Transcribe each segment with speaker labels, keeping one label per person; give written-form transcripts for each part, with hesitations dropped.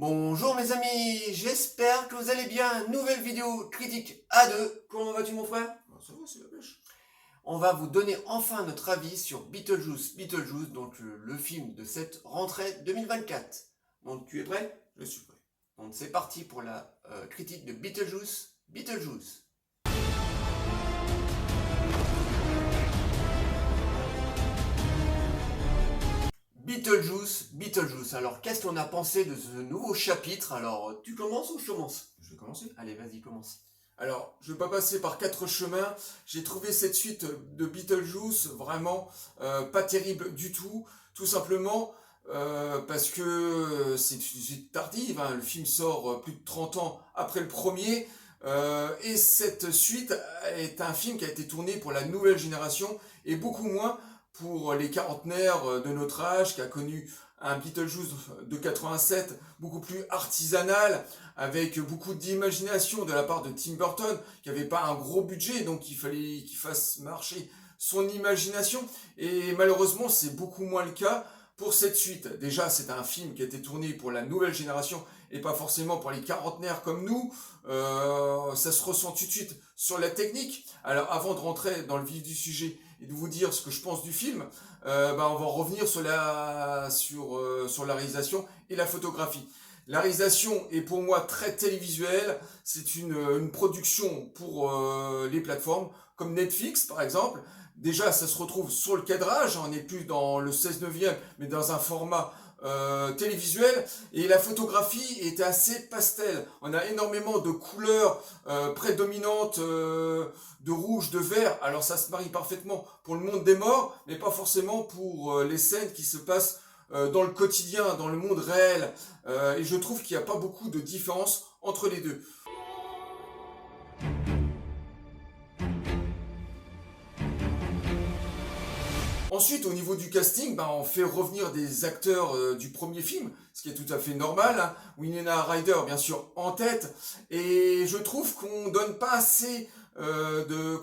Speaker 1: Bonjour mes amis, j'espère que vous allez bien. Nouvelle vidéo critique à deux. Comment vas-tu mon frère?
Speaker 2: Ça va, c'est la pêche.
Speaker 1: On va vous donner enfin notre avis sur Beetlejuice, donc le film de cette rentrée 2024. Donc tu es prêt?
Speaker 2: Je suis prêt.
Speaker 1: Donc c'est parti pour la critique de Beetlejuice. Beetlejuice. Alors qu'est-ce qu'on a pensé de ce nouveau chapitre? Alors tu commences ou je commence?
Speaker 2: Je vais commencer.
Speaker 1: Allez, vas-y, commence.
Speaker 2: Alors, je vais pas passer par 4 chemins. J'ai trouvé cette suite de Beetlejuice vraiment pas terrible du tout. Tout simplement parce que c'est une suite tardive. Le film sort plus de 30 ans après le premier. Et cette suite est un film qui a été tourné pour la nouvelle génération et beaucoup moins pour les quarantenaires de notre âge, qui a connu un Beetlejuice de 87 beaucoup plus artisanal, avec beaucoup d'imagination de la part de Tim Burton, qui n'avait pas un gros budget, donc il fallait qu'il fasse marcher son imagination. Et malheureusement, c'est beaucoup moins le cas pour cette suite. Déjà, c'est un film qui a été tourné pour la nouvelle génération et pas forcément pour les quarantenaires comme nous. Ça se ressent tout de suite sur la technique. Alors, avant de rentrer dans le vif du sujet et de vous dire ce que je pense du film, on va revenir sur la réalisation et la photographie. La réalisation est pour moi très télévisuelle. C'est une production pour les plateformes comme Netflix par exemple. Déjà, ça se retrouve sur le cadrage. On n'est plus dans le 16/9, mais dans un format télévisuel. Et la photographie est assez pastel. On a énormément de couleurs prédominantes, de rouge, de vert. Alors ça se marie parfaitement pour le monde des morts, mais pas forcément pour les scènes qui se passent dans le quotidien, dans le monde réel. Et je trouve qu'il n'y a pas beaucoup de différence entre les deux. Ensuite, au niveau du casting, on fait revenir des acteurs du premier film, ce qui est tout à fait normal. Winona Ryder, bien sûr, en tête. Et je trouve qu'on donne pas assez de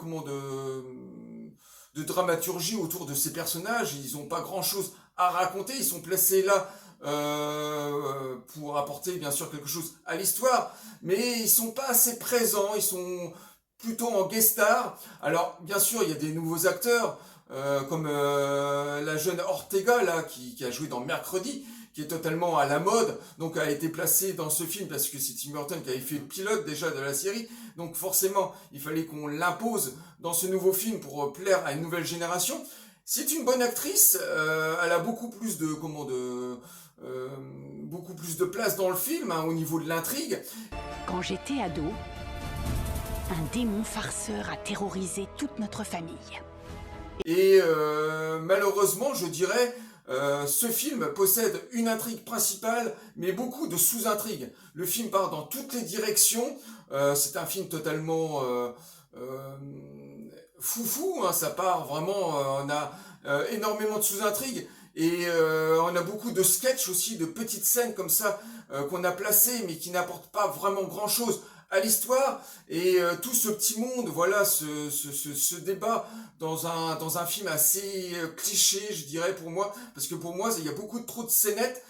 Speaker 2: dramaturgie autour de ces personnages. Ils n'ont pas grand-chose à raconter. Ils sont placés là pour apporter, bien sûr, quelque chose à l'histoire. Mais ils sont pas assez présents. Ils sont plutôt en guest star. Alors, bien sûr, il y a des nouveaux acteurs. Comme la jeune Ortega là, qui a joué dans Mercredi, qui est totalement à la mode, donc a été placée dans ce film parce que c'est Tim Burton qui avait fait le pilote déjà de la série, donc forcément il fallait qu'on l'impose dans ce nouveau film pour plaire à une nouvelle génération. C'est une bonne actrice, elle a beaucoup plus de beaucoup plus de place dans le film au niveau de l'intrigue.
Speaker 3: Quand j'étais ado, un démon farceur a terrorisé toute notre famille.
Speaker 2: Et malheureusement, je dirais, ce film possède une intrigue principale, mais beaucoup de sous-intrigues. Le film part dans toutes les directions. C'est un film totalement foufou. Ça part vraiment. On a énormément de sous-intrigues. Et on a beaucoup de sketchs aussi, de petites scènes comme ça qu'on a placées, mais qui n'apportent pas vraiment grand-chose à l'histoire. Et tout ce petit monde, voilà, ce débat dans un film assez cliché, je dirais, pour moi, parce que pour moi, il y a beaucoup trop de scénettes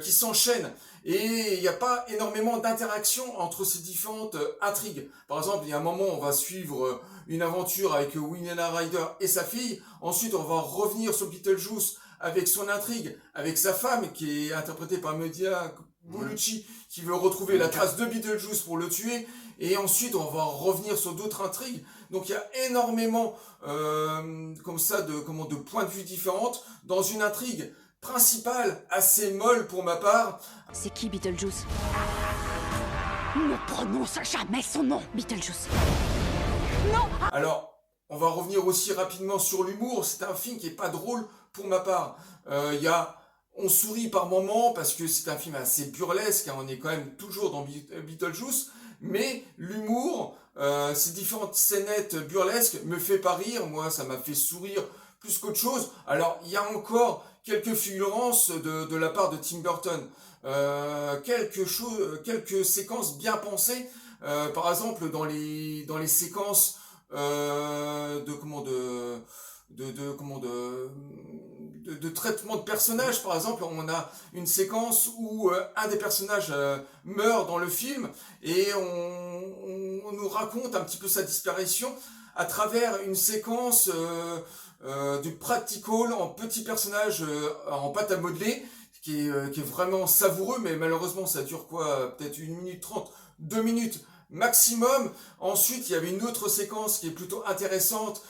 Speaker 2: qui s'enchaînent, et il n'y a pas énormément d'interaction entre ces différentes intrigues. Par exemple, il y a un moment, on va suivre une aventure avec Winona Ryder et sa fille. Ensuite, on va revenir sur Beetlejuice avec son intrigue, avec sa femme, qui est interprétée par Monica Bellucci, qui veut retrouver la trace de Beetlejuice pour le tuer. Et ensuite, on va revenir sur d'autres intrigues. Donc, il y a énormément comme ça de points de vue différentes dans une intrigue principale assez molle pour ma part.
Speaker 3: C'est qui Beetlejuice? Ne prononce jamais son nom, Beetlejuice. Non!
Speaker 2: Alors, on va revenir aussi rapidement sur l'humour. C'est un film qui est pas drôle pour ma part. On sourit par moments parce que c'est un film assez burlesque. On est quand même toujours dans Beetlejuice. Mais l'humour, ces différentes scénettes burlesques me fait pas rire. Moi, ça m'a fait sourire plus qu'autre chose. Alors, il y a encore quelques fulgurances de la part de Tim Burton. Quelques séquences bien pensées. Par exemple, dans les séquences de traitement de personnages. Par exemple, on a une séquence où un des personnages meurt dans le film et on nous raconte un petit peu sa disparition à travers une séquence du practical en petits personnages en pâte à modeler qui est vraiment savoureux, mais malheureusement ça dure quoi, peut-être 1 minute 30, 2 minutes maximum. Ensuite, il y avait une autre séquence qui est plutôt intéressante.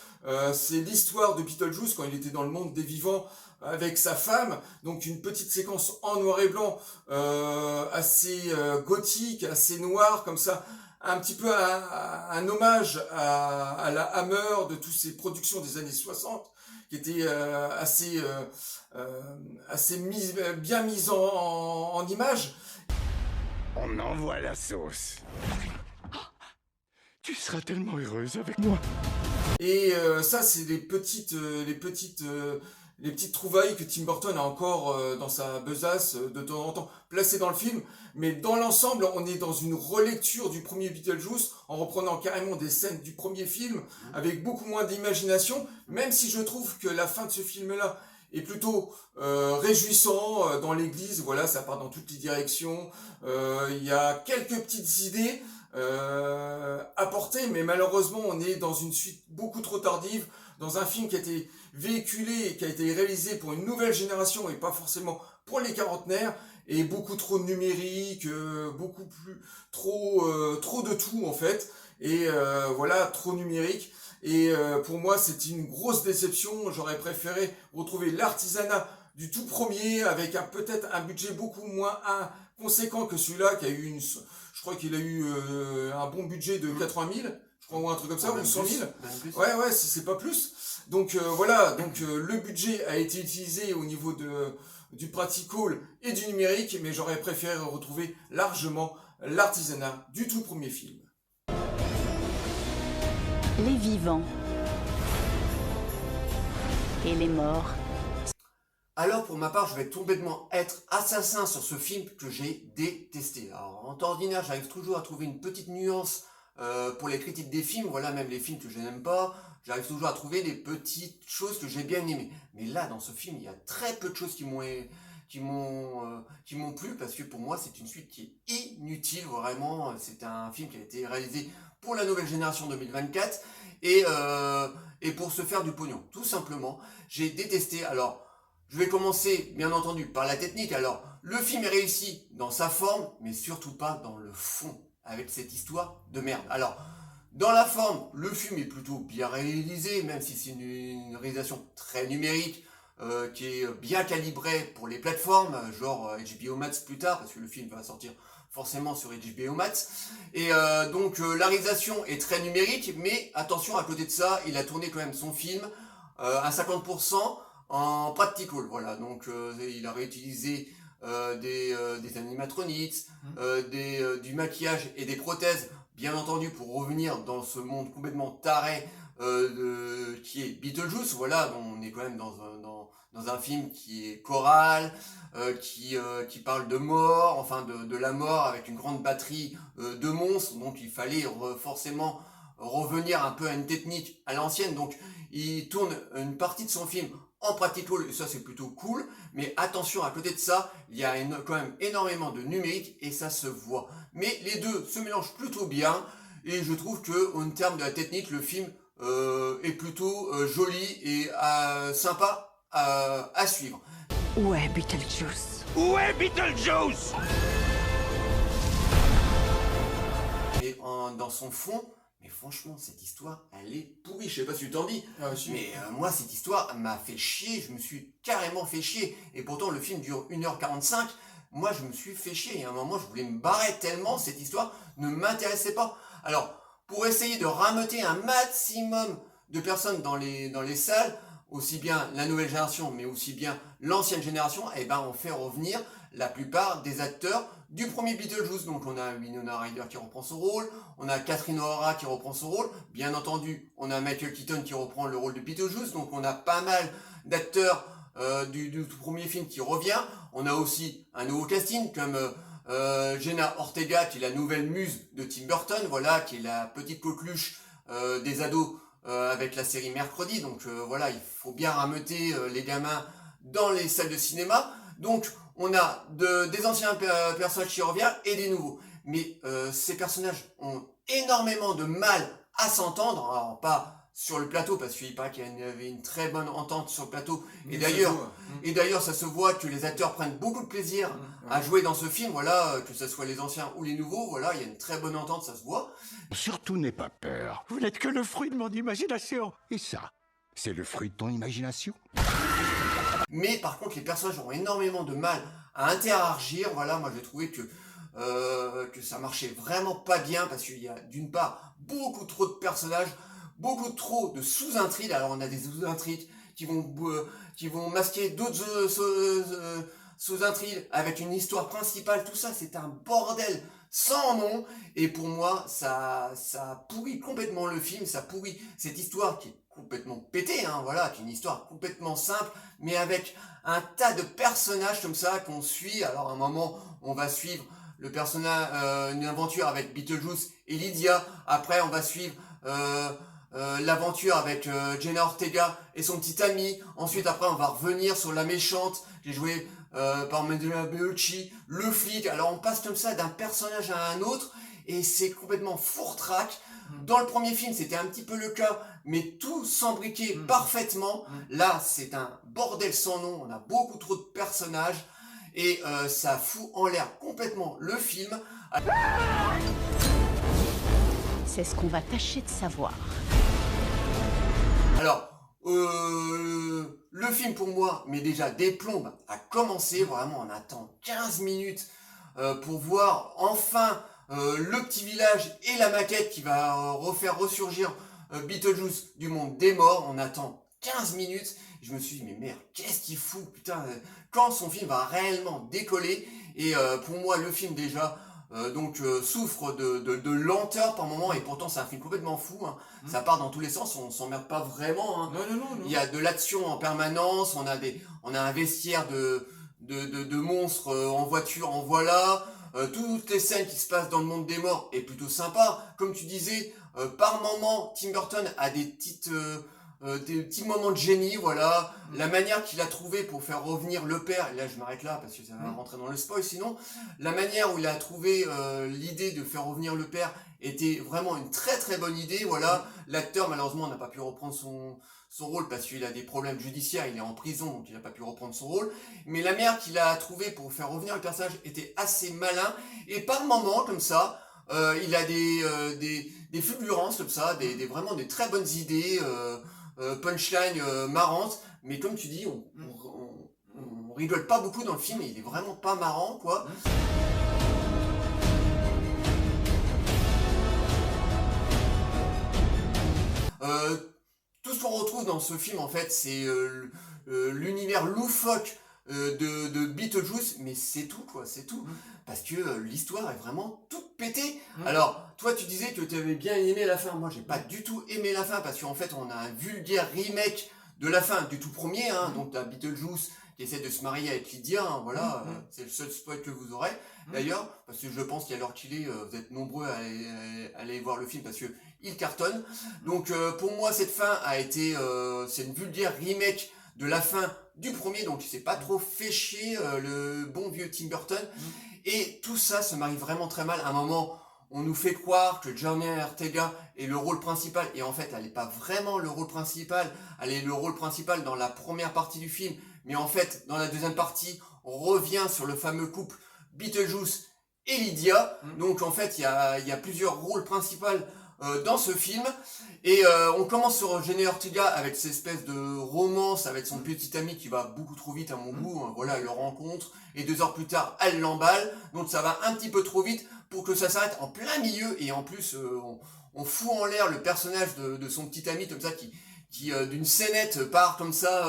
Speaker 2: C'est l'histoire de Beetlejuice quand il était dans le monde des vivants avec sa femme. Donc une petite séquence en noir et blanc, assez gothique, assez noire comme ça. Un petit peu un hommage à la Hammer de toutes ces productions des années 60 qui étaient bien mises en image.
Speaker 4: On envoie la sauce. Tu seras tellement heureuse avec moi.
Speaker 2: Et ça, c'est les petites trouvailles que Tim Burton a encore dans sa besace de temps en temps placées dans le film. Mais dans l'ensemble, on est dans une relecture du premier Beetlejuice en reprenant carrément des scènes du premier film avec beaucoup moins d'imagination. Même si je trouve que la fin de ce film-là est plutôt réjouissant dans l'église. Voilà, ça part dans toutes les directions. Il y a quelques petites idées apportées, mais malheureusement, on est dans une suite beaucoup trop tardive, dans un film qui a été véhiculé et qui a été réalisé pour une nouvelle génération et pas forcément pour les quarantenaires, et beaucoup trop numérique, trop de tout en fait, et voilà, trop numérique. Et pour moi, c'est une grosse déception. J'aurais préféré retrouver l'artisanat du tout premier avec peut-être un budget beaucoup moins conséquent que celui-là qui a eu je crois qu'il a eu un bon budget de 80 000, je crois, ou un truc comme ça, ou 100 000. Ouais, c'est pas plus. Donc voilà, donc le budget a été utilisé au niveau du practical et du numérique, mais j'aurais préféré retrouver largement l'artisanat du tout premier film.
Speaker 3: Les vivants et les morts.
Speaker 1: Alors pour ma part, je vais complètement être assassin sur ce film que j'ai détesté. Alors en temps ordinaire, j'arrive toujours à trouver une petite nuance pour les critiques des films. Voilà, même les films que je n'aime pas, j'arrive toujours à trouver des petites choses que j'ai bien aimées. Mais là, dans ce film, il y a très peu de choses qui m'ont plu, parce que pour moi, c'est une suite qui est inutile. Vraiment, c'est un film qui a été réalisé pour la nouvelle génération 2024 et pour se faire du pognon, tout simplement. J'ai détesté. Alors, je vais commencer, bien entendu, par la technique. Alors, le film est réussi dans sa forme, mais surtout pas dans le fond, avec cette histoire de merde. Alors, dans la forme, le film est plutôt bien réalisé, même si c'est une réalisation très numérique, qui est bien calibrée pour les plateformes, genre HBO Max plus tard, parce que le film va sortir forcément sur HBO Max. Et donc, la réalisation est très numérique, mais attention, à côté de ça, il a tourné quand même son film à 50%, en practical, voilà. Donc il a réutilisé des animatronics, du maquillage et des prothèses, bien entendu, pour revenir dans ce monde complètement taré qui est Beetlejuice. Voilà, on est quand même dans un film qui est choral, qui parle de mort, enfin de la mort, avec une grande batterie de monstres. Donc il fallait forcément revenir un peu à une technique à l'ancienne. Donc il tourne une partie de son film en practical, et ça c'est plutôt cool, mais attention, à côté de ça, il y a quand même énormément de numérique et ça se voit. Mais les deux se mélangent plutôt bien, et je trouve que en termes de la technique, le film est plutôt joli et sympa à suivre.
Speaker 3: Où est Beetlejuice?
Speaker 4: Où est Beetlejuice?
Speaker 1: Et dans son fond, mais franchement, cette histoire, elle est pourrie. Je sais pas si tu t'en dis, mais moi, cette histoire m'a fait chier. Je me suis carrément fait chier. Et pourtant, le film dure 1h45. Moi, je me suis fait chier. Et à un moment, je voulais me barrer tellement cette histoire ne m'intéressait pas. Alors, pour essayer de rameuter un maximum de personnes dans les salles, aussi bien la nouvelle génération, mais aussi bien l'ancienne génération, eh ben, on fait revenir la plupart des acteurs du premier Beetlejuice. Donc on a Winona Ryder qui reprend son rôle, on a Catherine O'Hara qui reprend son rôle, bien entendu on a Michael Keaton qui reprend le rôle de Beetlejuice. Donc on a pas mal d'acteurs du tout premier film qui revient. On a aussi un nouveau casting comme Jenna Ortega, qui est la nouvelle muse de Tim Burton, voilà, qui est la petite coqueluche des ados avec la série Mercredi. Donc voilà, il faut bien rameuter les gamins dans les salles de cinéma. Donc on a des anciens personnages qui reviennent et des nouveaux. Mais ces personnages ont énormément de mal à s'entendre. Alors pas sur le plateau, parce qu'il paraît qu'il y avait une très bonne entente sur le plateau. Et d'ailleurs, ça se voit que les acteurs prennent beaucoup de plaisir à jouer dans ce film. Voilà, que ce soit les anciens ou les nouveaux. Voilà, il y a une très bonne entente, ça se voit.
Speaker 4: Surtout n'aie pas peur. Vous n'êtes que le fruit de mon imagination. Et ça, c'est le fruit de ton imagination.
Speaker 1: Mais par contre, les personnages ont énormément de mal à interagir. Voilà, moi j'ai trouvé que ça marchait vraiment pas bien, parce qu'il y a d'une part beaucoup trop de personnages, beaucoup trop de sous-intrigues. Alors on a des sous-intrigues qui vont masquer d'autres sous-intrigues avec une histoire principale. Tout ça, c'est un bordel sans nom. Et pour moi, ça pourrit complètement le film. Ça pourrit cette histoire qui est complètement pétée, hein, voilà, qui est une histoire complètement simple, mais avec un tas de personnages comme ça qu'on suit. Alors à un moment, on va suivre le personnage, une aventure avec Beetlejuice et Lydia. Après, on va suivre l'aventure avec Jenna Ortega et son petit ami. Ensuite, après, on va revenir sur la méchante, qui est jouée par Mandela Bellucci, le flic. Alors, on passe comme ça d'un personnage à un autre, et c'est complètement fourre-trac. Dans le premier film, c'était un petit peu le cas, mais tout s'embriquait parfaitement. Là, c'est un bordel sans nom. On a beaucoup trop de personnages, et ça fout en l'air complètement le film.
Speaker 3: C'est ce qu'on va tâcher de savoir.
Speaker 1: Alors, le film pour moi, mais déjà des plombes à commencer. Vraiment, on attend 15 minutes pour voir enfin le petit village et la maquette qui va refaire ressurgir Beetlejuice du monde des morts. On attend 15 minutes. Je me suis dit, mais merde, qu'est-ce qu'il fout, putain, quand son film va réellement décoller? Et pour moi, le film déjà souffre de lenteur par moment, et pourtant c'est un film complètement fou, hein. Ça part dans tous les sens, on s'emmerde pas vraiment, hein.
Speaker 2: Non.
Speaker 1: Il y a de l'action en permanence, on a un vestiaire de monstres en voiture, en voilà. Toutes les scènes qui se passent dans le monde des morts est plutôt sympa. Comme tu disais, par moment, Tim Burton a des petits moments de génie, voilà. La manière qu'il a trouvé pour faire revenir le père, et là je m'arrête là parce que ça va rentrer dans le spoil sinon, la manière où il a trouvé l'idée de faire revenir le père était vraiment une très très bonne idée, voilà. L'acteur malheureusement n'a pas pu reprendre son rôle parce qu'il a des problèmes judiciaires, il est en prison, donc il n'a pas pu reprendre son rôle. Mais la manière qu'il a trouvé pour faire revenir le personnage était assez malin, et par moments comme ça, il a des fulgurances comme ça, vraiment des très bonnes idées, punchline marrante, mais comme tu dis, on rigole pas beaucoup dans le film, et il est vraiment pas marrant, quoi. Tout ce qu'on retrouve dans ce film, en fait, c'est l'univers loufoque de Beetlejuice, mais c'est tout, quoi, c'est tout. Parce que l'histoire est vraiment toute pétée. Alors, toi, tu disais que tu avais bien aimé la fin. Moi, j'ai pas du tout aimé la fin, parce qu'en fait, on a un vulgaire remake de la fin du tout premier, hein. Donc, t'as Beetlejuice qui essaie de se marier avec Lydia, hein, voilà, c'est le seul spoil que vous aurez. D'ailleurs, parce que je pense qu'à l'heure qu'il est, vous êtes nombreux à aller voir le film, parce que il cartonne. Donc, pour moi, cette fin a été, c'est une vulgaire remake de la fin du premier, donc il s'est pas trop fait chier, le bon vieux Tim Burton. Et tout ça se marie vraiment très mal. À un moment, on nous fait croire que Jenna Ortega est le rôle principal, et en fait, elle n'est pas vraiment le rôle principal. Elle est le rôle principal dans la première partie du film, mais en fait, dans la deuxième partie, on revient sur le fameux couple Beetlejuice et Lydia. Donc en fait, il y a plusieurs rôles principaux dans ce film, et on commence sur Jenna Ortega avec cette espèce de romance avec son petit ami qui va beaucoup trop vite à mon goût, hein. Voilà, elle le rencontre, et 2 heures plus tard, elle l'emballe, donc ça va un petit peu trop vite pour que ça s'arrête en plein milieu, et en plus, on fout en l'air le personnage de son petit ami, comme ça, qui d'une scénette part comme ça,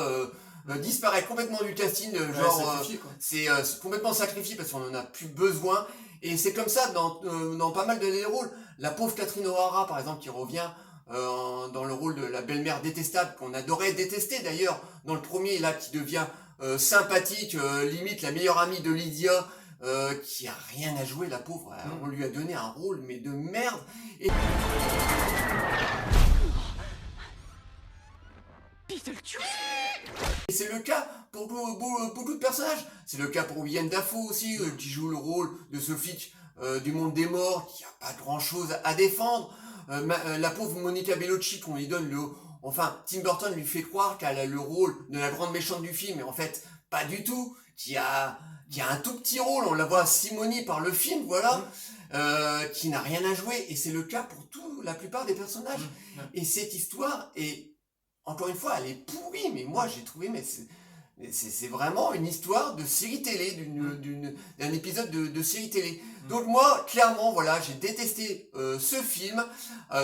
Speaker 1: disparaît complètement du casting, c'est complètement sacrifié parce qu'on en a plus besoin. Et c'est comme ça dans pas mal de rôles. La pauvre Catherine O'Hara, par exemple, qui revient dans le rôle de la belle-mère détestable, qu'on adorait détester d'ailleurs dans le premier, là, qui devient sympathique, limite la meilleure amie de Lydia, qui a rien à jouer, la pauvre. On lui a donné un rôle, mais de merde. le cas pour beaucoup de personnages. C'est le cas pour Willem Dafoe aussi, qui joue le rôle de ce flic du monde des morts, qui a pas grand chose à défendre. La pauvre Monica Bellucci, qu'on lui donne enfin, Tim Burton lui fait croire qu'elle a le rôle de la grande méchante du film, mais en fait, pas du tout, qui a un tout petit rôle, on la voit simonie par le film, voilà, qui n'a rien à jouer, et c'est le cas pour la plupart des personnages. Et cette histoire est, encore une fois, elle est pourrie, mais moi j'ai trouvé, mais c'est vraiment une histoire de série télé, d'un épisode de série télé. Donc moi, clairement, voilà, j'ai détesté ce film.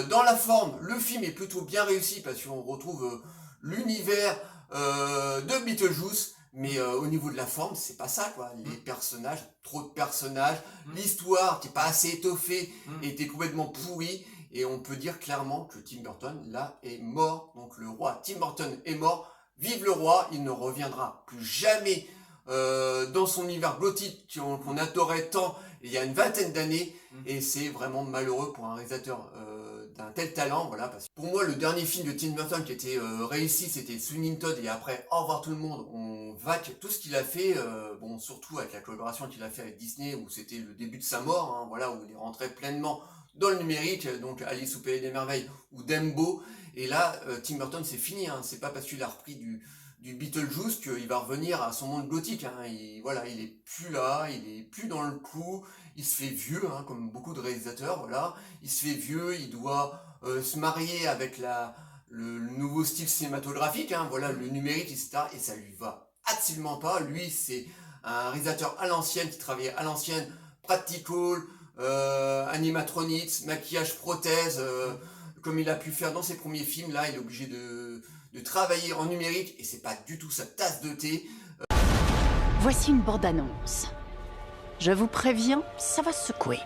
Speaker 1: Dans la forme, le film est plutôt bien réussi parce qu'on retrouve l'univers de Beetlejuice, mais au niveau de la forme, c'est pas ça, quoi. Les personnages, trop de personnages, l'histoire qui est pas assez étoffée, était complètement pourrie, et on peut dire clairement que Tim Burton, là, est mort. Donc le roi Tim Burton est mort. Vive le roi, il ne reviendra plus jamais dans son univers gothique qu'on adorait tant il y a une vingtaine d'années, et c'est vraiment malheureux pour un réalisateur d'un tel talent, voilà. Parce que pour moi, le dernier film de Tim Burton qui était réussi, c'était Sweeney Todd, et après Au revoir tout le monde, on vaque tout ce qu'il a fait, bon, surtout avec la collaboration qu'il a fait avec Disney, où c'était le début de sa mort, hein, voilà, où il est rentré pleinement dans le numérique, donc Alice au Pays des Merveilles ou Dumbo. Et là, Tim Burton, c'est fini, hein. C'est pas parce qu'il a repris du Beetlejuice qu'il va revenir à son monde gothique, hein. Voilà, il est plus là, il est plus dans le coup, il se fait vieux, hein, comme beaucoup de réalisateurs, voilà. Il se fait vieux, il doit se marier avec le nouveau style cinématographique, hein, voilà, le numérique, etc. Et ça lui va absolument pas. Lui, c'est un réalisateur à l'ancienne, qui travaillait à l'ancienne, practical, animatronics, maquillage, prothèse, comme il a pu faire dans ses premiers films. Là, il est obligé de travailler en numérique, et c'est pas du tout sa tasse de thé.
Speaker 3: Voici une bande-annonce. Je vous préviens, ça va secouer.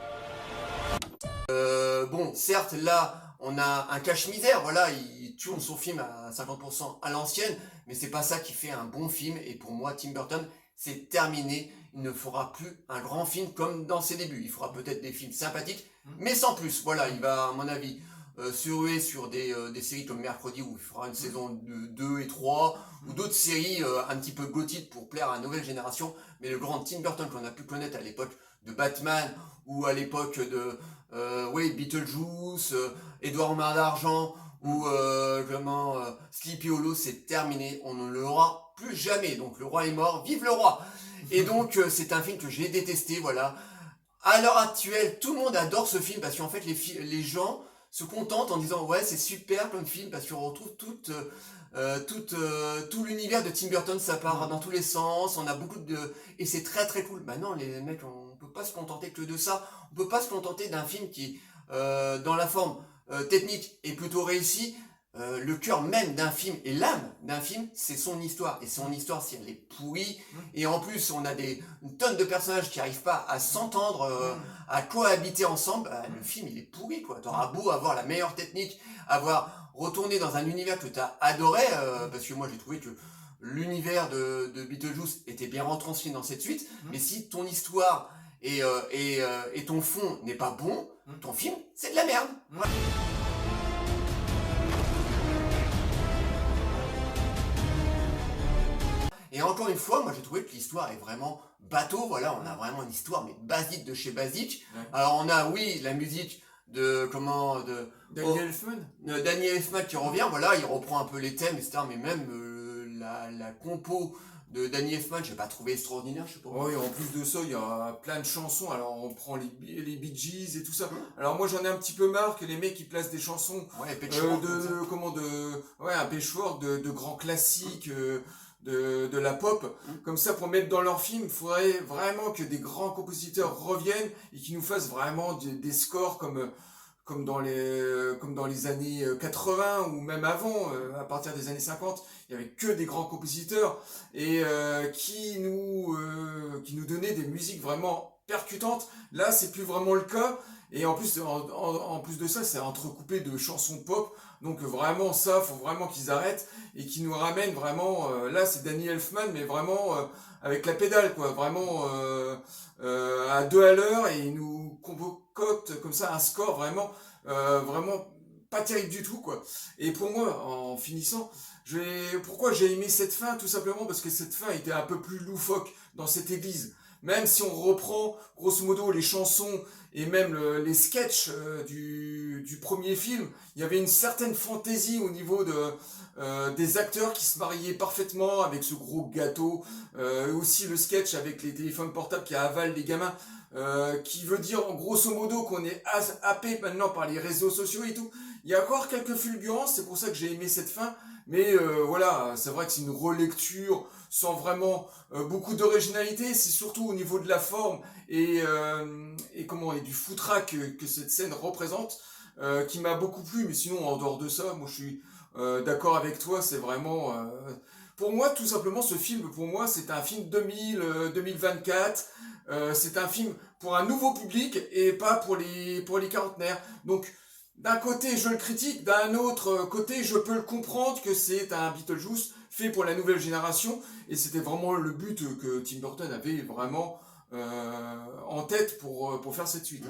Speaker 1: Bon, certes, là, on a un cache-misère, voilà, il tourne son film à 50% à l'ancienne, mais c'est pas ça qui fait un bon film, et pour moi, Tim Burton, c'est terminé. Il ne fera plus un grand film comme dans ses débuts. Il fera peut-être des films sympathiques, mais sans plus. Voilà, il va, à mon avis, se ruer sur des séries comme Mercredi, où il fera une saison 2 et 3, ou d'autres séries un petit peu gothiques pour plaire à la nouvelle génération. Mais le grand Tim Burton qu'on a pu connaître à l'époque de Batman, ou à l'époque de Beetlejuice, Édouard Main d'Argent, ou Sleepy Hollow, c'est terminé. On ne l'aura plus jamais. Donc le roi est mort, vive le roi! Et donc c'est un film que j'ai détesté, voilà. À l'heure actuelle, tout le monde adore ce film, parce qu'en fait les gens se contentent en disant ouais, c'est super comme film, parce qu'on retrouve tout l'univers de Tim Burton, ça part dans tous les sens, on a beaucoup et c'est très très cool. Bah non, les mecs, on peut pas se contenter que de ça. On peut pas se contenter d'un film qui dans la forme technique est plutôt réussi. Le cœur même d'un film et l'âme d'un film, c'est son histoire. Et son histoire, si elle est pourrie, et en plus on a une tonne de personnages qui n'arrivent pas à s'entendre, à cohabiter ensemble, le film il est pourri, quoi. T'auras beau avoir la meilleure technique, avoir retourné dans un univers que t'as adoré, parce que moi j'ai trouvé que l'univers de Beetlejuice était bien retranscrit dans cette suite, mais si ton histoire et ton fond n'est pas bon, ton film c'est de la merde. Voilà. Et encore une fois, moi j'ai trouvé que l'histoire est vraiment bateau, voilà, on a vraiment une histoire mais basique de chez basique. Alors on a, oui, la musique de
Speaker 2: Daniel Elfman.
Speaker 1: Daniel Elfman qui revient, voilà, il reprend un peu les thèmes, etc. Mais même la compo de Daniel Elfman, j'ai pas trouvé extraordinaire, je sais pas.
Speaker 2: Oui, en plus de ça, il y a plein de chansons. Alors on prend les Bee Gees et tout ça. Alors moi j'en ai un petit peu marre que les mecs ils placent des chansons
Speaker 1: un
Speaker 2: patchwork de grands classiques. De la pop, comme ça pour mettre dans leur film. Il faudrait vraiment que des grands compositeurs reviennent et qui nous fassent vraiment des scores comme dans les années 80 ou même avant, à partir des années 50, il y avait que des grands compositeurs et qui nous donnaient des musiques vraiment percutantes. Là, c'est plus vraiment le cas. Et en plus de ça, c'est entrecoupé de chansons pop. Donc vraiment ça, faut vraiment qu'ils arrêtent et qu'ils nous ramènent vraiment. Là, c'est Danny Elfman, mais vraiment avec la pédale, quoi. Vraiment à 2 à l'heure, et ils nous concoctent comme ça un score vraiment pas terrible du tout, quoi. Et pour moi, en finissant, pourquoi j'ai aimé cette fin? Tout simplement parce que cette fin était un peu plus loufoque dans cette église. Même si on reprend, grosso modo, les chansons et même les sketchs du premier film, il y avait une certaine fantaisie au niveau des acteurs qui se mariaient parfaitement avec ce gros gâteau. Aussi le sketch avec les téléphones portables qui avalent les gamins. Qui veut dire, grosso modo, qu'on est happé maintenant par les réseaux sociaux et tout. Il y a encore quelques fulgurances, c'est pour ça que j'ai aimé cette fin. Mais voilà, c'est vrai que c'est une relecture sans vraiment beaucoup d'originalité. C'est surtout au niveau de la forme et du foutraque que cette scène représente qui m'a beaucoup plu. Mais sinon, en dehors de ça, moi je suis d'accord avec toi. C'est vraiment... pour moi, tout simplement, ce film, pour moi, c'est un film 2024. C'est un film pour un nouveau public et pas pour les quarantenaires. Donc, d'un côté, je le critique, d'un autre côté, je peux le comprendre que c'est un Beetlejuice fait pour la nouvelle génération. Et c'était vraiment le but que Tim Burton avait vraiment en tête pour faire cette suite.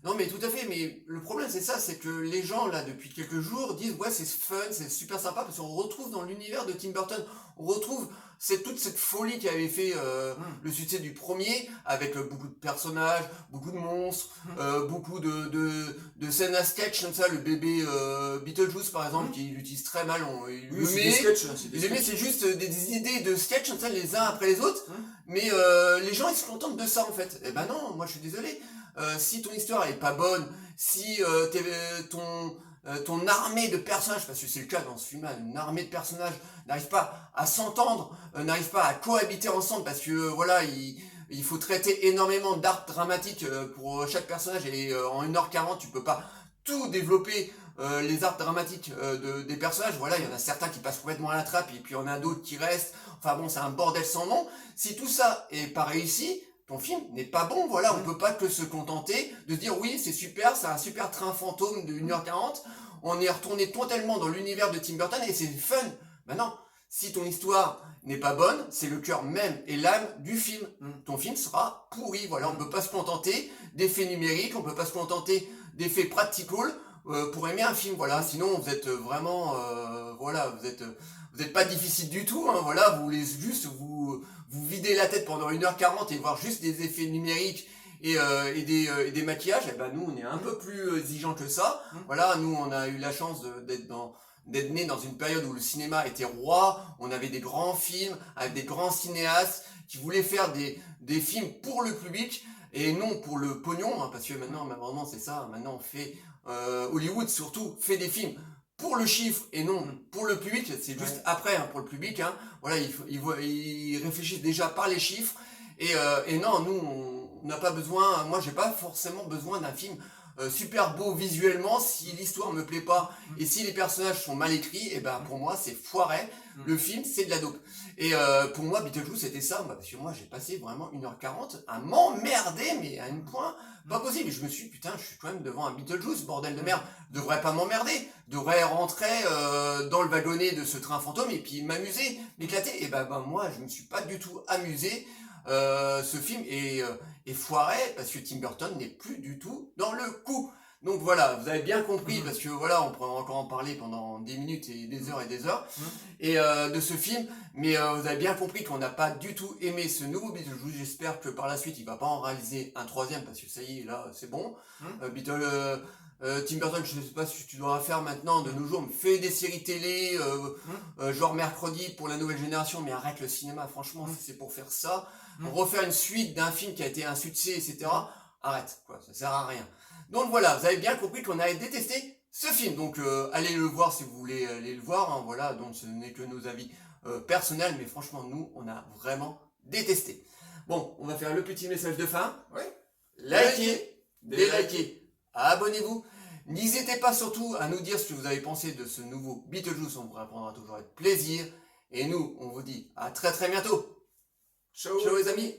Speaker 1: Non mais tout à fait, mais le problème c'est ça, c'est que les gens là depuis quelques jours disent ouais c'est fun, c'est super sympa parce qu'on retrouve dans l'univers de Tim Burton, on retrouve toute cette folie qui avait fait le succès du premier avec beaucoup de personnages, beaucoup de monstres, beaucoup de scènes à sketch comme ça, le bébé Beetlejuice par exemple qui l'utilise très mal, il le met, c'est juste des idées de sketch comme ça les uns après les autres, mais les gens ils se contentent de ça en fait. Eh ben non, moi je suis désolé. Si ton histoire est pas bonne, si ton armée de personnages, parce que c'est le cas dans ce film-là, une armée de personnages n'arrive pas à s'entendre, n'arrive pas à cohabiter ensemble, parce que voilà, il faut traiter énormément d'art dramatique pour chaque personnage, et en 1h40, tu peux pas tout développer les arts dramatiques des personnages. Voilà, il y en a certains qui passent complètement à la trappe, et puis il y en a d'autres qui restent. Enfin bon, c'est un bordel sans nom. Si tout ça est pas réussi, ton film n'est pas bon, voilà, on peut pas que se contenter de dire oui, c'est super, c'est un super train fantôme de 1h40, on est retourné totalement dans l'univers de Tim Burton et c'est fun. Ben non, si ton histoire n'est pas bonne, c'est le cœur même et l'âme du film. Ton film sera pourri, voilà, on peut pas se contenter d'effets numériques, on peut pas se contenter d'effets practical pour aimer un film, voilà, sinon vous êtes vraiment, voilà, vous êtes pas difficile du tout, hein, voilà, vous voulez juste vous vider la tête pendant 1h40 et voir juste des effets numériques et des maquillages, et ben nous on est un peu plus exigeant que ça. Voilà, nous on a eu la chance d'être né dans une période où le cinéma était roi, on avait des grands films avec des grands cinéastes qui voulaient faire des films pour le public et non pour le pognon, hein, parce que maintenant malheureusement c'est ça, maintenant on fait Hollywood surtout fait des films pour le chiffre et non pour le public, c'est juste après hein, pour le public, hein. Voilà, ils réfléchissent déjà par les chiffres et non, nous on n'a pas besoin, moi j'ai pas forcément besoin d'un film super beau visuellement si l'histoire me plaît pas et si les personnages sont mal écrits, et ben pour moi c'est foiré, le film c'est de la dope. Et pour moi Beetlejuice c'était ça, parce que moi j'ai passé vraiment 1h40 à m'emmerder mais à un point pas possible. Je me suis dit, putain, je suis quand même devant un Beetlejuice, bordel de merde. Je devrais pas m'emmerder. Je devrais rentrer dans le wagonnet de ce train fantôme et puis m'amuser, m'éclater. Et ben moi, je me suis pas du tout amusé. Ce film est foiré parce que Tim Burton n'est plus du tout dans le coup. Donc voilà, vous avez bien compris, parce que voilà, on pourrait encore en parler pendant des minutes et des heures, et de ce film, mais vous avez bien compris qu'on n'a pas du tout aimé ce nouveau Beetlejuice. J'espère que par la suite, il va pas en réaliser un troisième, parce que ça y est, là, c'est bon. Tim Burton, je ne sais pas ce que tu dois faire maintenant de nos jours, mais fais des séries télé, genre mercredi pour la nouvelle génération, mais arrête le cinéma, franchement, si c'est pour faire ça. Refaire une suite d'un film qui a été un succès, etc. Arrête, quoi, ça sert à rien. Donc voilà, vous avez bien compris qu'on avait détesté ce film. Donc allez le voir si vous voulez aller le voir. Hein, voilà, donc ce n'est que nos avis personnels, mais franchement, nous, on a vraiment détesté. Bon, on va faire le petit message de fin.
Speaker 2: Oui.
Speaker 1: Likez, délikez, abonnez-vous. N'hésitez pas surtout à nous dire ce que vous avez pensé de ce nouveau Beetlejuice. On vous répondra toujours avec plaisir. Et nous, on vous dit à très très bientôt.
Speaker 2: Ciao
Speaker 1: Ciao les amis.